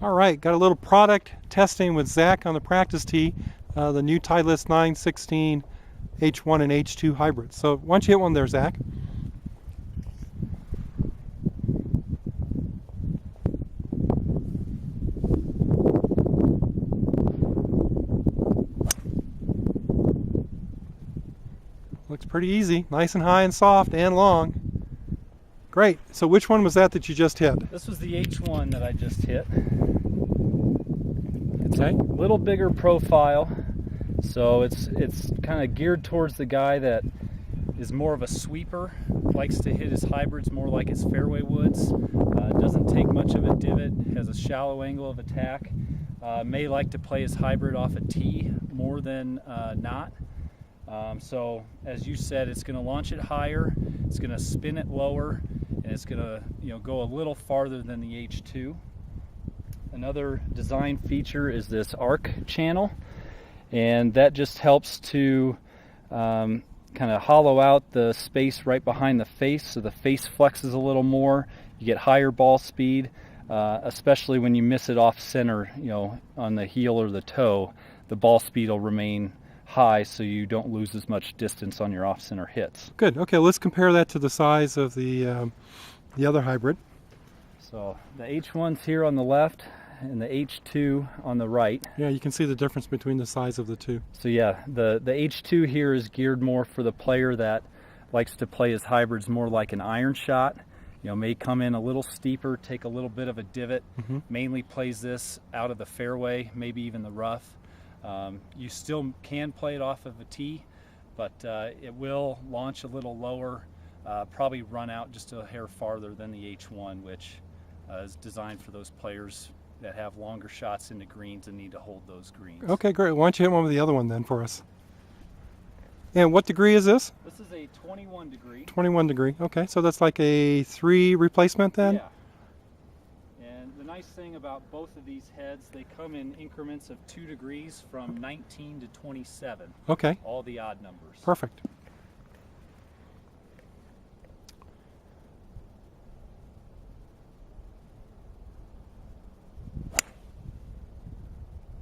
All right, got a little product testing with Zach on the practice tee, the new Titleist 916 H1 and H2 hybrids. So why don't you hit one there, Zach? Looks pretty easy, nice and high and soft and long. Great. So which one was that you just hit? This was the H1 that I just hit. It's Okay. a little bigger profile, so it's kind of geared towards the guy that is more of a sweeper, likes to hit his hybrids more like his fairway woods, doesn't take much of a divot, has a shallow angle of attack, may like to play his hybrid off a tee more than not. So as you said, it's going to launch it higher, it's going to spin it lower, and it's going to go a little farther than the H2. Another design feature is this arc channel, and that just helps to kind of hollow out the space right behind the face, so the face flexes a little more. You get higher ball speed, especially when you miss it off center, on the heel or the toe. The ball speed will remain high, so you don't lose as much distance on your off-center hits. Good. Okay, let's compare that to the size of the other hybrid. So the H1's here on the left and the H2 on the right. Yeah, you can see the difference between the size of the two. So yeah, the H2 here is geared more for the player that likes to play his hybrids more like an iron shot. May come in a little steeper, take a little bit of a divot, mainly plays this out of the fairway, maybe even the rough. You still can play it off of a tee, but it will launch a little lower, probably run out just a hair farther than the H1, which is designed for those players that have longer shots into greens and need to hold those greens. Okay, great. Why don't you hit one with the other one then for us? And what degree is this? This is a 21 degree. 21 degree. Okay, so that's like a 3 replacement then? Yeah. And the nice thing about both of these heads, they come in increments of 2 degrees from 19 to 27. Okay. All the odd numbers. Perfect.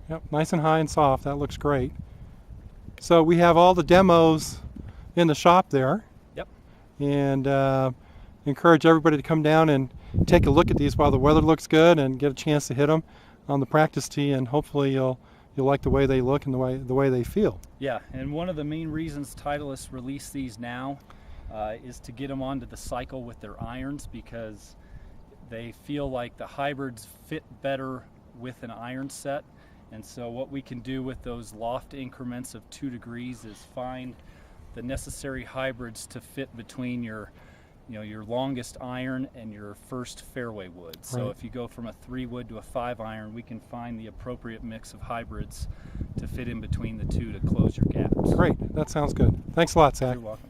Yep, nice and high and soft. That looks great. So we have all the demos in the shop there. Yep. And encourage everybody to come down and take a look at these while the weather looks good and get a chance to hit them on the practice tee, and hopefully you'll like the way they look and the way they feel. Yeah, and one of the main reasons Titleist released these now is to get them onto the cycle with their irons, because they feel like the hybrids fit better with an iron set. And so what we can do with those loft increments of 2 degrees is find the necessary hybrids to fit between your longest iron and your first fairway wood. So if you go from a 3 wood to a 5 iron, we can find the appropriate mix of hybrids to fit in between the two to close your gaps. Great, that sounds good. Thanks a lot, Zach. You're welcome.